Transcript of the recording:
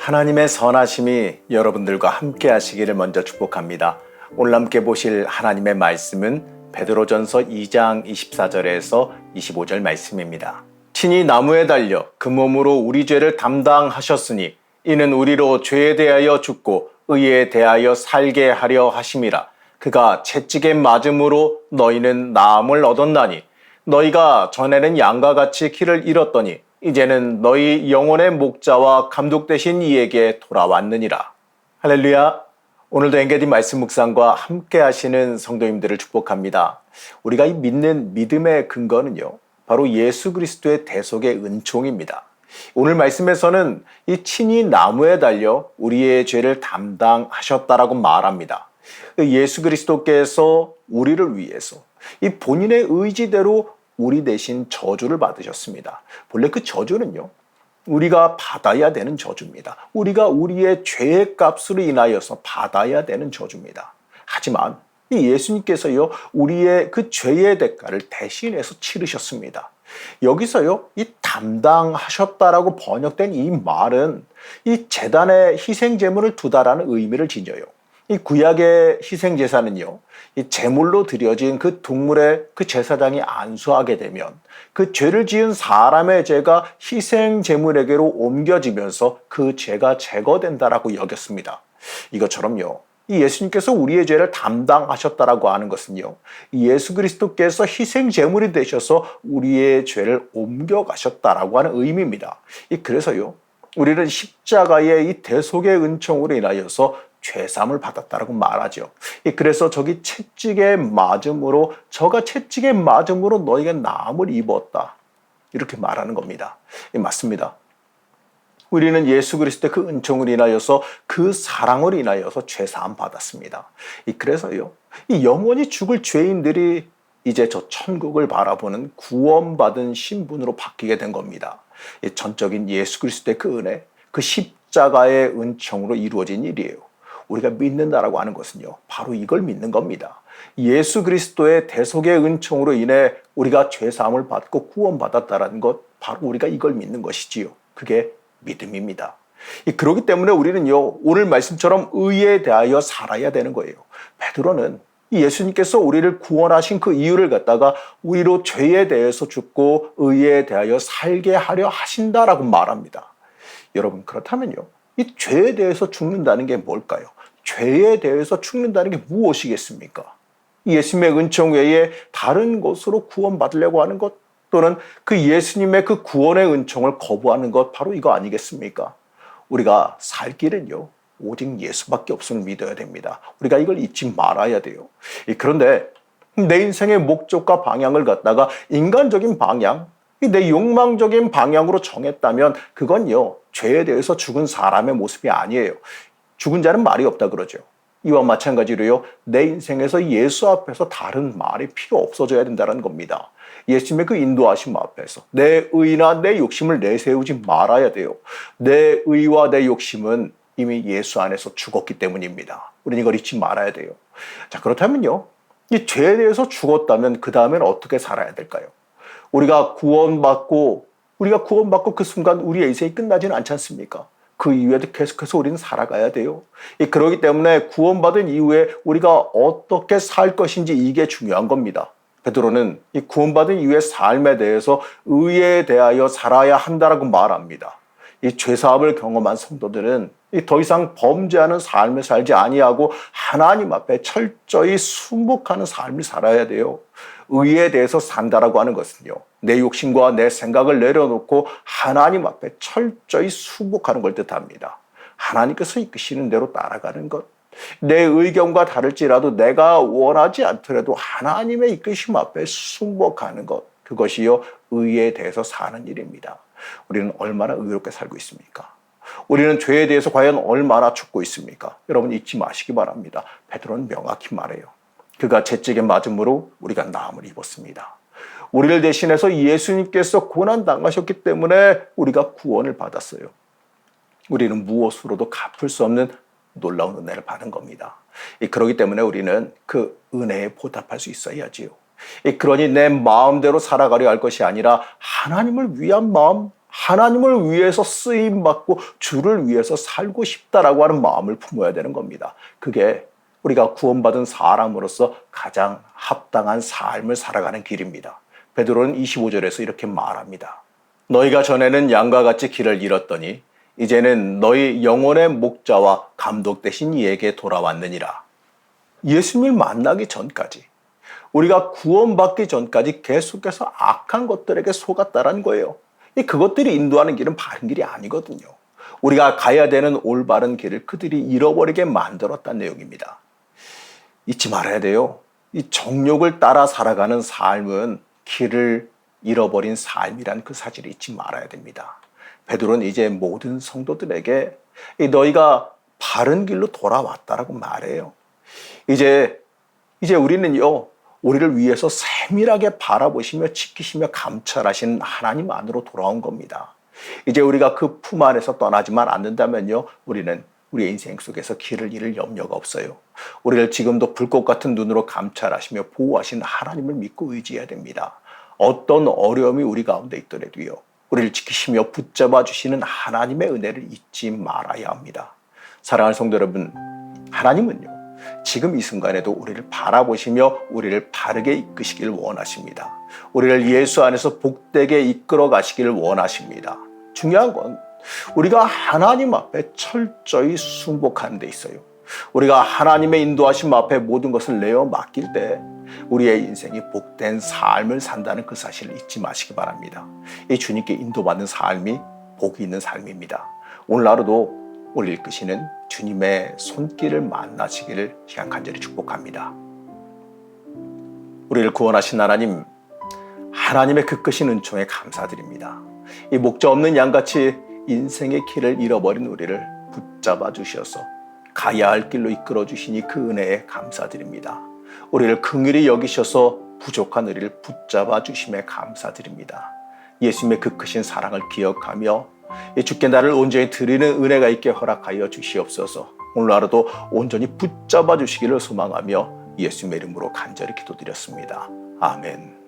하나님의 선하심이 여러분들과 함께 하시기를 먼저 축복합니다. 오늘 함께 보실 하나님의 말씀은 베드로전서 2장 24절에서 25절 말씀입니다. 친히 나무에 달려 그 몸으로 우리 죄를 담당하셨으니 이는 우리로 죄에 대하여 죽고 의에 대하여 살게 하려 하심이라. 그가 채찍에 맞음으로 너희는 나음을 얻었나니 너희가 전에는 양과 같이 길을 잃었더니 이제는 너희 영혼의 목자와 감독 되신 이에게 돌아왔느니라. 할렐루야. 오늘도 엔게디 말씀 묵상과 함께 하시는 성도님들을 축복합니다. 우리가 이 믿는 믿음의 근거는요, 바로 예수 그리스도의 대속의 은총입니다. 오늘 말씀에서는 이 친히 나무에 달려 우리의 죄를 담당하셨다라고 말합니다. 예수 그리스도께서 우리를 위해서 이 본인의 의지대로 우리 대신 저주를 받으셨습니다. 본래 그 저주는요, 우리가 받아야 되는 저주입니다. 우리가 우리의 죄의 값으로 인하여서 받아야 되는 저주입니다. 하지만 이 예수님께서요, 우리의 그 죄의 대가를 대신해서 치르셨습니다. 여기서요, 이 담당하셨다라고 번역된 이 말은 이 제단에 희생 제물을 두다라는 의미를 지녀요. 이 구약의 희생 제사는요, 이 제물로 드려진 그 동물의 그 제사장이 안수하게 되면 그 죄를 지은 사람의 죄가 희생 제물에게로 옮겨지면서 그 죄가 제거된다라고 여겼습니다. 이것처럼요, 이 예수님께서 우리의 죄를 담당하셨다라고 하는 것은요, 예수 그리스도께서 희생 제물이 되셔서 우리의 죄를 옮겨가셨다라고 하는 의미입니다. 그래서요, 우리는 십자가의 이 대속의 은총으로 인하여서 죄사함을 받았다라고 말하죠. 그래서 저가 채찍에 맞음으로 너희가 나음을 입었다, 이렇게 말하는 겁니다. 맞습니다. 우리는 예수 그리스도의 그 은총을 인하여서, 그 사랑을 인하여서 죄사함 받았습니다. 그래서요, 이 영원히 죽을 죄인들이 이제 저 천국을 바라보는 구원받은 신분으로 바뀌게 된 겁니다. 전적인 예수 그리스도의 그 은혜, 그 십자가의 은총으로 이루어진 일이에요. 우리가 믿는다라고 하는 것은요, 바로 이걸 믿는 겁니다. 예수 그리스도의 대속의 은총으로 인해 우리가 죄사함을 받고 구원받았다라는 것, 바로 우리가 이걸 믿는 것이지요. 그게 믿음입니다. 그렇기 때문에 우리는요, 오늘 말씀처럼 의에 대하여 살아야 되는 거예요. 베드로는 예수님께서 우리를 구원하신 그 이유를 갖다가 우리로 죄에 대해서 죽고 의에 대하여 살게 하려 하신다라고 말합니다. 여러분, 그렇다면요, 이 죄에 대해서 죽는다는 게 뭘까요? 죄에 대해서 죽는다는 게 무엇이겠습니까? 예수님의 은총 외에 다른 것으로 구원받으려고 하는 것, 또는 그 예수님의 그 구원의 은총을 거부하는 것, 바로 이거 아니겠습니까? 우리가 살 길은요, 오직 예수밖에 없음을 믿어야 됩니다. 우리가 이걸 잊지 말아야 돼요. 그런데 내 인생의 목적과 방향을 갖다가 인간적인 방향, 내 욕망적인 방향으로 정했다면 그건요, 죄에 대해서 죽은 사람의 모습이 아니에요. 죽은 자는 말이 없다 그러죠. 이와 마찬가지로요, 내 인생에서 예수 앞에서 다른 말이 필요 없어져야 된다는 겁니다. 예수님의 그 인도하심 앞에서 내 의나 내 욕심을 내세우지 말아야 돼요. 내 의와 내 욕심은 이미 예수 안에서 죽었기 때문입니다. 우리는 이걸 잊지 말아야 돼요. 자, 그렇다면요, 이 죄에 대해서 죽었다면 그 다음엔 어떻게 살아야 될까요? 우리가 구원받고 그 순간 우리의 인생이 끝나지는 않지 않습니까? 그 이후에도 계속해서 우리는 살아가야 돼요. 그렇기 때문에 구원받은 이후에 우리가 어떻게 살 것인지, 이게 중요한 겁니다. 베드로는 이 구원받은 이후의 삶에 대해서 의에 대하여 살아야 한다라고 말합니다. 이 죄사함을 경험한 성도들은 더 이상 범죄하는 삶을 살지 아니하고 하나님 앞에 철저히 순복하는 삶을 살아야 돼요. 의에 대해서 산다라고 하는 것은요, 내 욕심과 내 생각을 내려놓고 하나님 앞에 철저히 순복하는 걸 뜻합니다. 하나님께서 이끄시는 대로 따라가는 것, 내 의견과 다를지라도 내가 원하지 않더라도 하나님의 이끄심 앞에 순복하는 것, 그것이요, 의에 대해서 사는 일입니다. 우리는 얼마나 의롭게 살고 있습니까? 우리는 죄에 대해서 과연 얼마나 죽고 있습니까? 여러분, 잊지 마시기 바랍니다. 베드로는 명확히 말해요. 그가 채찍에 맞음으로 우리가 나음을 입었습니다. 우리를 대신해서 예수님께서 고난당하셨기 때문에 우리가 구원을 받았어요. 우리는 무엇으로도 갚을 수 없는 놀라운 은혜를 받은 겁니다. 그렇기 때문에 우리는 그 은혜에 보답할 수 있어야지요. 그러니 내 마음대로 살아가려 할 것이 아니라 하나님을 위한 마음, 하나님을 위해서 쓰임받고 주를 위해서 살고 싶다라고 하는 마음을 품어야 되는 겁니다. 그게 우리가 구원받은 사람으로서 가장 합당한 삶을 살아가는 길입니다. 베드로는 25절에서 이렇게 말합니다. 너희가 전에는 양과 같이 길을 잃었더니 이제는 너희 영혼의 목자와 감독 되신 이에게 돌아왔느니라. 예수님을 만나기 전까지, 우리가 구원받기 전까지 계속해서 악한 것들에게 속았다라는 거예요. 그것들이 인도하는 길은 바른 길이 아니거든요. 우리가 가야 되는 올바른 길을 그들이 잃어버리게 만들었다는 내용입니다. 잊지 말아야 돼요. 이 정욕을 따라 살아가는 삶은 길을 잃어버린 삶이란 그 사실을 잊지 말아야 됩니다. 베드로는 이제 모든 성도들에게 너희가 바른 길로 돌아왔다라고 말해요. 이제 우리는요, 우리를 위해서 세밀하게 바라보시며 지키시며 감찰하신 하나님 안으로 돌아온 겁니다. 이제 우리가 그 품 안에서 떠나지만 않는다면요, 우리는 우리의 인생 속에서 길을 잃을 염려가 없어요. 우리를 지금도 불꽃 같은 눈으로 감찰하시며 보호하신 하나님을 믿고 의지해야 됩니다. 어떤 어려움이 우리 가운데 있더라도요, 우리를 지키시며 붙잡아 주시는 하나님의 은혜를 잊지 말아야 합니다. 사랑하는 성도 여러분, 하나님은요, 지금 이 순간에도 우리를 바라보시며 우리를 바르게 이끄시길 원하십니다. 우리를 예수 안에서 복되게 이끌어 가시기를 원하십니다. 중요한 건 우리가 하나님 앞에 철저히 순복하는 데 있어요. 우리가 하나님의 인도하심 앞에 모든 것을 내어 맡길 때 우리의 인생이 복된 삶을 산다는 그 사실을 잊지 마시기 바랍니다. 이 주님께 인도받는 삶이 복이 있는 삶입니다. 오늘 하루도 우리를 이끄시는 주님의 손길을 만나시기를 시간 간절히 축복합니다. 우리를 구원하신 하나님, 하나님의 그 크신 은총에 감사드립니다. 이 목자 없는 양같이 인생의 길을 잃어버린 우리를 붙잡아 주셔서 가야 할 길로 이끌어 주시니 그 은혜에 감사드립니다. 우리를 긍휼히 여기셔서 부족한 우리를 붙잡아 주심에 감사드립니다. 예수님의 그 크신 사랑을 기억하며 주께 나를 온전히 드리는 은혜가 있게 허락하여 주시옵소서. 오늘 하루도 온전히 붙잡아 주시기를 소망하며 예수님의 이름으로 간절히 기도드렸습니다. 아멘.